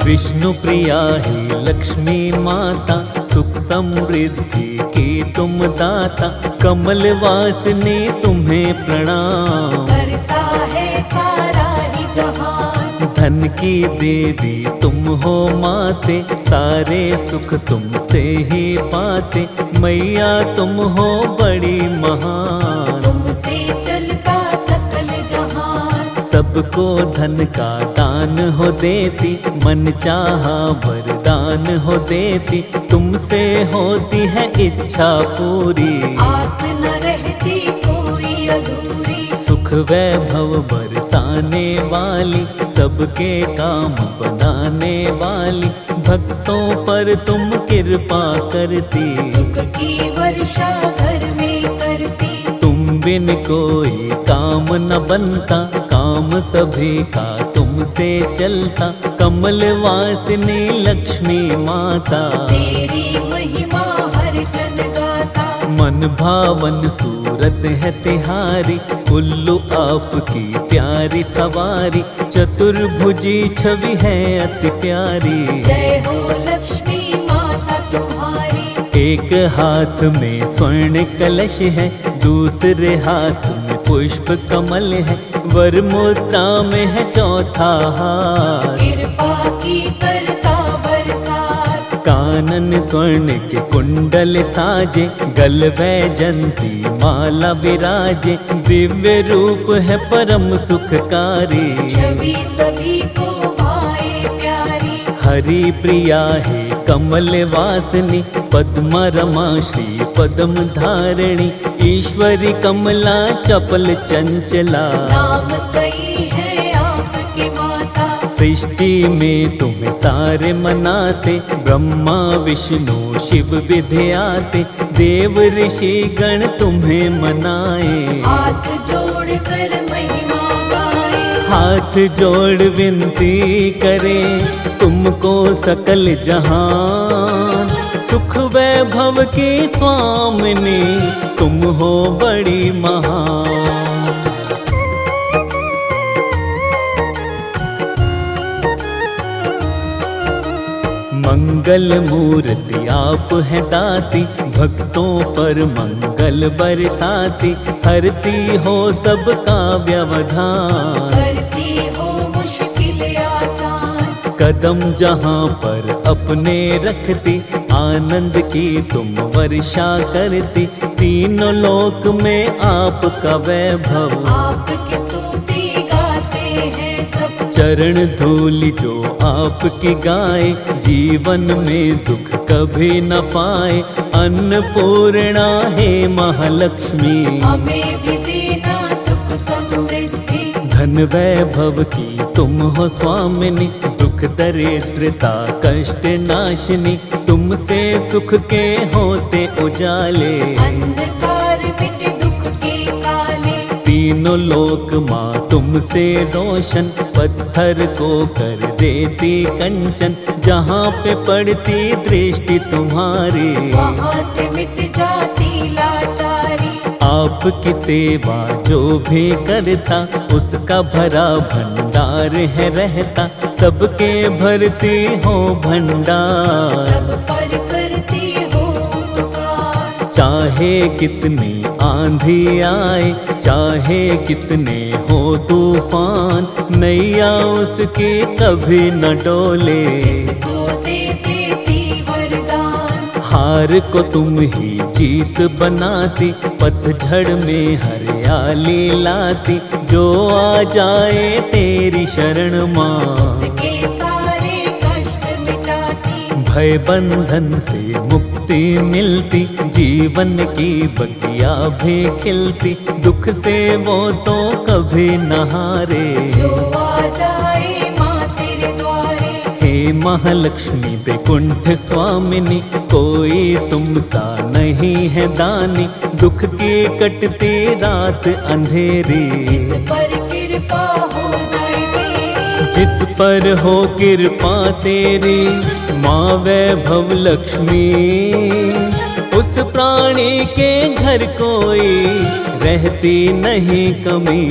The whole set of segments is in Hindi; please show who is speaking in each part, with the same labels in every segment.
Speaker 1: विष्णु प्रिया ही लक्ष्मी माता, सुख समृद्धि की तुम दाता, कमल वासिनी तुम्हें प्रणाम।
Speaker 2: करता है सारा ही जहान,
Speaker 1: धन की देवी तुम हो माते, सारे सुख तुमसे ही पाते, मैया तुम हो बड़ी महान।
Speaker 2: तुमसे चलता सकल जहान,
Speaker 1: सबको धन का दान हो देती, मन चाहा वरदान हो देती, तुमसे होती है इच्छा पूरी।
Speaker 2: आस न रहती कोई अधूरी,
Speaker 1: सुख वैभव बरसाने वाली, सबके काम बनाने वाली, भक्तों पर तुम कृपा करती।
Speaker 2: सुख की वर्षा घर में करती,
Speaker 1: तुम बिन कोई काम न बनता, काम सभी का तुमसे चलता, कमल वासिनी लक्ष्मी माता।
Speaker 2: तेरी महिमा हर जन गाता,
Speaker 1: मन भावन सूरत है तिहारी, उल्लू आपकी प्यारी सवारी, चतुर्भुजी छवि है अति प्यारी।
Speaker 2: जय हो लक्ष्मी माता तुम्हारी।
Speaker 1: एक हाथ में स्वर्ण कलश है, दूसरे हाथ में पुष्प कमल है, वर मुद्रा में है चौथा हाथ।
Speaker 2: कृपा की करता बरसात,
Speaker 1: कानन स्वर्ण के कुंडल साजे, गल वैजंती माला विराजे, दिव्य रूप है परम सुखकारी।
Speaker 2: छवि सभी को भाए प्यारी,
Speaker 1: हरि प्रिया है कमल वासिनी, पद्मा रमा श्री पद्म धारिणी, ईश्वरी कमला चपल चंचला।
Speaker 2: नाम कई है आपके माता,
Speaker 1: सृष्टि में तुम्हें सारे मनाते, ब्रह्मा विष्णु शिव विद्याते, देव ऋषि गण तुम्हें मनाए।
Speaker 2: हाथ जोड़ कर महिमा गाए,
Speaker 1: हाथ जोड़ विनती करे, तुमको सकल जहान। सुख वैभव की स्वामिनी, तुम हो बड़ी महान। मंगल मूर्ति आप है दाती, भक्तों पर मंगल बरसाती, हरती हो सबका व्यवधान।
Speaker 2: करती हो मुश्किल आसान,
Speaker 1: कदम जहाँ पर अपने रखती, आनंद की तुम वर्षा करती, तीनों लोक में आपका वैभव।
Speaker 2: आपकी स्तुति गाते हैं सब,
Speaker 1: चरण धूलि जो आपकी गाए, जीवन में दुख कभी न पाए, अन्नपूर्णा है महालक्ष्मी।
Speaker 2: हमें भी देना सुख समृद्धि,
Speaker 1: धन वैभव की तुम हो स्वामिनी, दुख दरिद्रता कष्ट नाशिनी, तुमसे सुख के होते उजाले।
Speaker 2: अंधकार मिट दुख के काले,
Speaker 1: तीनों लोक माँ तुमसे रोशन, पत्थर को कर देती कंचन, जहाँ पे पड़ती दृष्टि तुम्हारी।
Speaker 2: वहाँ से मिट जाती लाचारी,
Speaker 1: आपकी सेवा जो भी करता, उसका भरा भंडार है रहता, सबके भरती हो भंडार।
Speaker 2: सब पर करती हो उपकार,
Speaker 1: चाहे कितनी आंधी आए, चाहे कितने हो तूफान, नैया उसकी कभी न डोले।
Speaker 2: जिसको दे देती वरदान,
Speaker 1: हार को तुम ही जीत बनाती, पतझड़ में हरियाली लाती, जो आ जाए तेरी शरण माँ।
Speaker 2: उसके सारे कष्ट मिटाती,
Speaker 1: भय बंधन से मुक्ति मिलती, जीवन की बगिया भी खिलती, दुख से वो तो कभी न हारे।
Speaker 2: जो आ जाए माँ तेरे द्वारे,
Speaker 1: हे महालक्ष्मी वैकुंठ स्वामिनी, कोई तुम सा नहीं है दानी, दुख की कटती रात अंधेरी।
Speaker 2: जिस पर कृपा हो जाए तेरी,
Speaker 1: जिस पर हो कृपा तेरी माँ वैभव लक्ष्मी, उस प्राणी के घर कोई रहती नहीं कमी।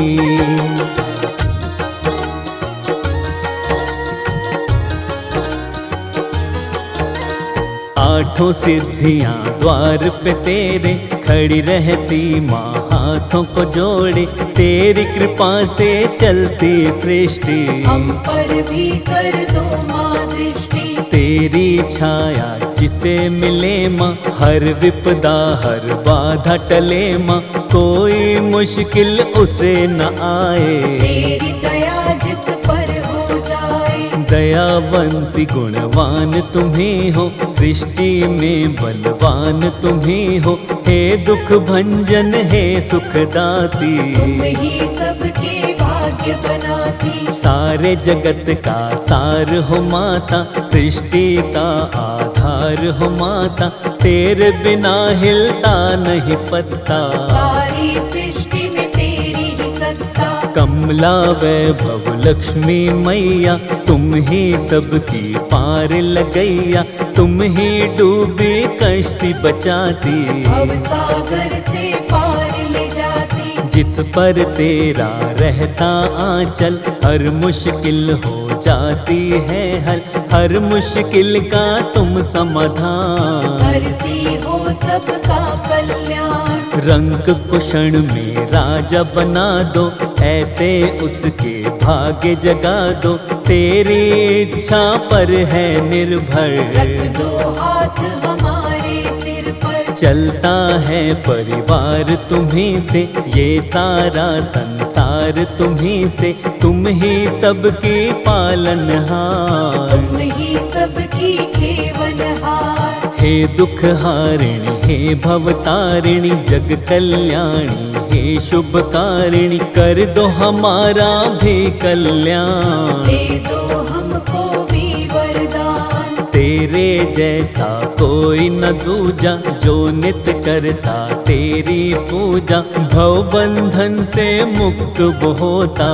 Speaker 1: आठों सिद्धियां द्वार पे तेरे खड़ी रहती माँ हाथों को जोड़े, तेरी कृपा से चलती सृष्टि।
Speaker 2: हम पर भी कर दो माँ दृष्टि।
Speaker 1: तेरी छाया जिसे मिले माँ, हर विपदा हर बाधा टले माँ, कोई मुश्किल उसे न आए।
Speaker 2: तेरी दया जिस पर हो जाए।
Speaker 1: दयावंती गुणवान तुम्ही हो, सृष्टि में बलवान तुम्ही हो, हे दुख भंजन हे सुखदाती।
Speaker 2: तुम ही सबके भाग्य बनाती।
Speaker 1: सारे जगत का सार हो माता, सृष्टि का आधार हो माता, तेरे बिना हिलता नहीं पत्ता।
Speaker 2: सारी सृष्टि में तेरी ही सत्ता।
Speaker 1: कमला वैभव लक्ष्मी मैया, तुम ही सबकी पार लगैया, तुम ही डूबी कश्ती बचाती।
Speaker 2: भव सागर से पार ले जाती।
Speaker 1: जिस पर तेरा रहता आंचल, हर मुश्किल हो जाती है हल, हर मुश्किल का तुम समाधान।
Speaker 2: करती हो सबका कल्याण।
Speaker 1: रंग को क्षण में राजा बना दो, ऐसे उसके भाग्य जगा दो, तेरी इच्छा पर है निर्भर।
Speaker 2: रख दो हाथ हमारे सिर पर।
Speaker 1: चलता है परिवार तुम्ही से, ये सारा संसार तुम्ही से, तुम ही सबकी पालनहार।
Speaker 2: तुम ही सबकी खेवनहार।
Speaker 1: हे दुख हारिणी हे भवतारिणी, जग कल्याणी हे शुभकारिणी, कर दो हमारा भी कल्याण।
Speaker 2: दे दो हमको भी वरदान।
Speaker 1: तेरे जैसा कोई न दूजा, जो नित्य करता तेरी पूजा, भव बंधन से मुक्त वो होता।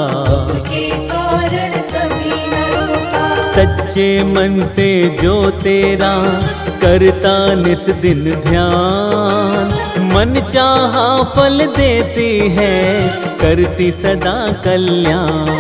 Speaker 2: के कारण कभी न रोता।
Speaker 1: सच्चे मन से जो तेरा करता निस दिन ध्यान, मन चाहा फल देती है, करती सदा कल्याण।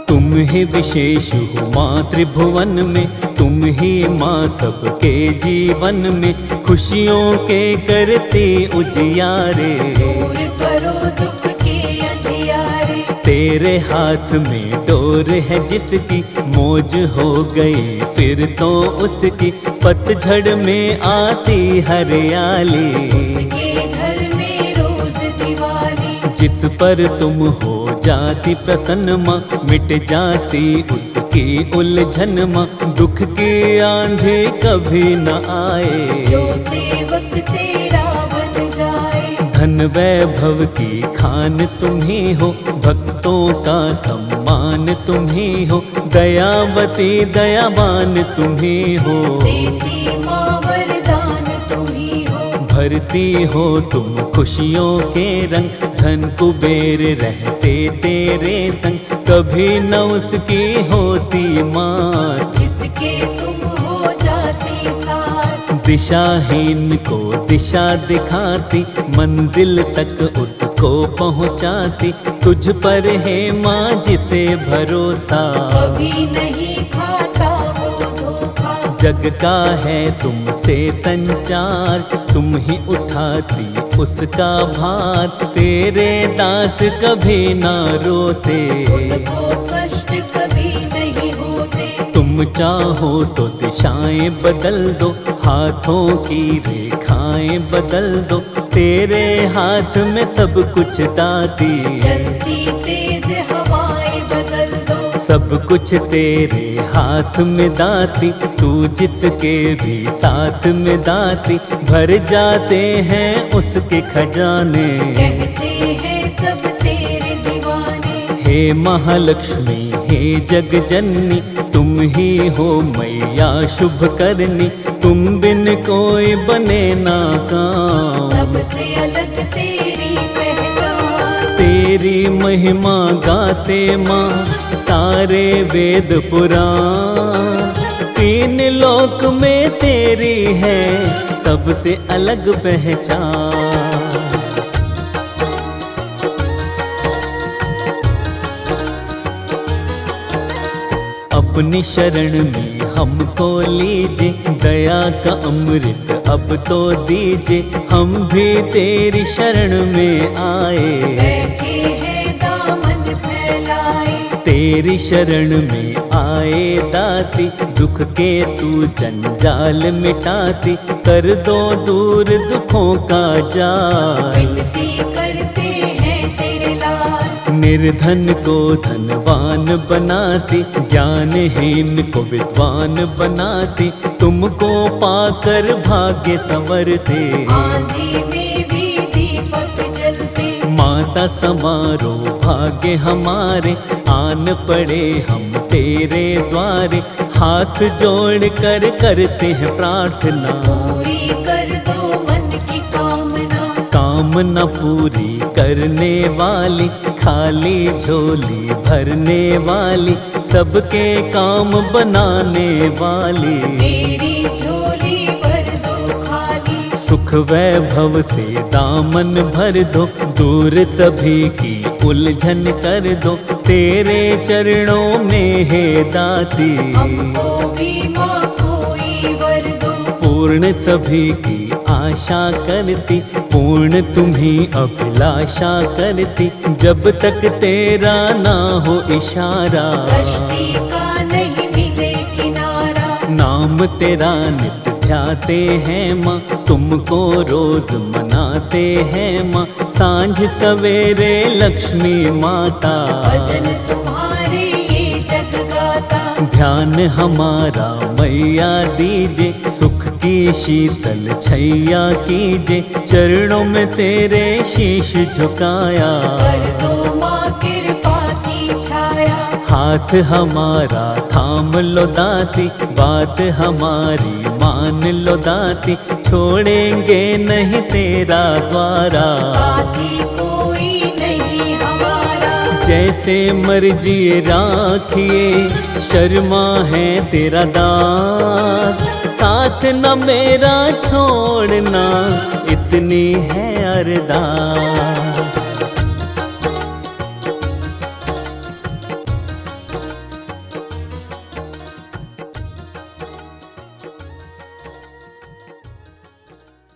Speaker 1: तुम ही विशेष हो माँ त्रिभुवन में, तुम ही माँ सबके जीवन में, खुशियों के करती उजियारे।
Speaker 2: दूर करो दुख के अंधियारे।
Speaker 1: तेरे हाथ में डोर है जिसकी, मौज हो गई फिर तो उसकी, पतझड़ में आती हरियाली।
Speaker 2: उसके घर में रोज दिवाली।
Speaker 1: जिस पर तुम हो जाती प्रसन्न माँ, मिट जाती उसकी उलझन माँ, दुख की आंधी कभी न आए।
Speaker 2: जो सेवक तेरा बन जाए।
Speaker 1: धन वैभव की खान तुम ही हो, भक्तों का सम्मान तुम ही हो, दयावती दयावान तुम ही हो।
Speaker 2: देती माँ वरदान तुम ही हो।
Speaker 1: भरती हो तुम खुशियों के रंग, धन कुबेर रहते तेरे संग, कभी न उसकी होती मात।
Speaker 2: जिसके तुम हो जाती साथ।
Speaker 1: दिशाहीन को दिशा दिखाती, मंजिल तक उसको पहुंचाती, तुझ पर है माँ जिसे भरोसा।
Speaker 2: कभी नहीं खाता वो धोखा।
Speaker 1: जग का है तुमसे संचार, तुम ही उठाती उसका भार, तेरे दास कभी ना रोते।
Speaker 2: उनको कष्ट कभी नहीं होते।
Speaker 1: तुम चाहो तो दिशाएं बदल दो, हाथों की रेखाएं बदल दो, तेरे हाथ में सब कुछ दाती।
Speaker 2: चलती तेज हवाएं बदल दो।
Speaker 1: सब कुछ तेरे हाथ में दाती, तू जिसके भी साथ में दाती, भर जाते हैं उसके खजाने।
Speaker 2: कहते हैं सब तेरे दीवाने।
Speaker 1: हे महालक्ष्मी हे जग जननी, तुम ही हो मैया शुभ करनी, तुम बिन कोई बने ना काम।
Speaker 2: सबसे अलग तेरी पहचान।
Speaker 1: तेरी महिमा गाते माँ सारे वेद पुराण, तीन लोक में तेरी है सबसे अलग पहचान। अपनी शरण में हमको लीजिए, दया का अमृत अब तो दीजिए, हम भी तेरी शरण में आए।
Speaker 2: बैठे हैं दामन फैलाए,
Speaker 1: तेरी शरण में आए दाती, दुख के तू जंजाल मिटाती, कर दो दूर दुखों का जाल।
Speaker 2: विनती करते हैं तेरे लाल,
Speaker 1: निर्धन को धनवान बनाती, ज्ञानहीन को विद्वान बनाती, तुमको पाकर भाग्य संवरते।
Speaker 2: आंधी में भी दीपक जलते,
Speaker 1: माता समारो भाग्य हमारे, आन पड़े हम तेरे द्वारे, हाथ जोड़ कर करते हैं प्रार्थना।
Speaker 2: पूरी कर दो मन की कामना,
Speaker 1: कामना पूरी करने वाली, खाली झोली भरने वाली, सबके काम बनाने वाली।
Speaker 2: मेरी झोली भर दो खाली,
Speaker 1: सुख वैभव से दामन भर दो, दूर सभी की उलझन कर दो, तेरे चरणों में है दाती।
Speaker 2: हमको भी माँ कोई वर दो,
Speaker 1: पूर्ण सभी की आशा करती, पूर्ण तुम्ही अभिलाषा करती, जब तक तेरा ना हो इशारा।
Speaker 2: कश्ती का नहीं मिले किनारा,
Speaker 1: नाम तेरा नित्य ध्याते हैं माँ, तुमको रोज मनाते हैं माँ, सांझ सवेरे लक्ष्मी माता।
Speaker 2: भजन तुम्हारे ये जग गाता,
Speaker 1: ध्यान हमारा मैया दीजे, सुख की शीतल छैया कीजे, चरणों में तेरे शीश झुकाया।
Speaker 2: कर दो माँ कृपा की छाया,
Speaker 1: हाथ हमारा थाम लो दाती, बात हमारी मान लो दाती, छोड़ेंगे नहीं तेरा द्वारा।
Speaker 2: साथी कोई नहीं हमारा,
Speaker 1: जैसे मर्जी राखिए, शर्मा है तेरा दात, साथ न मेरा छोड़ना, इतनी है अरदास।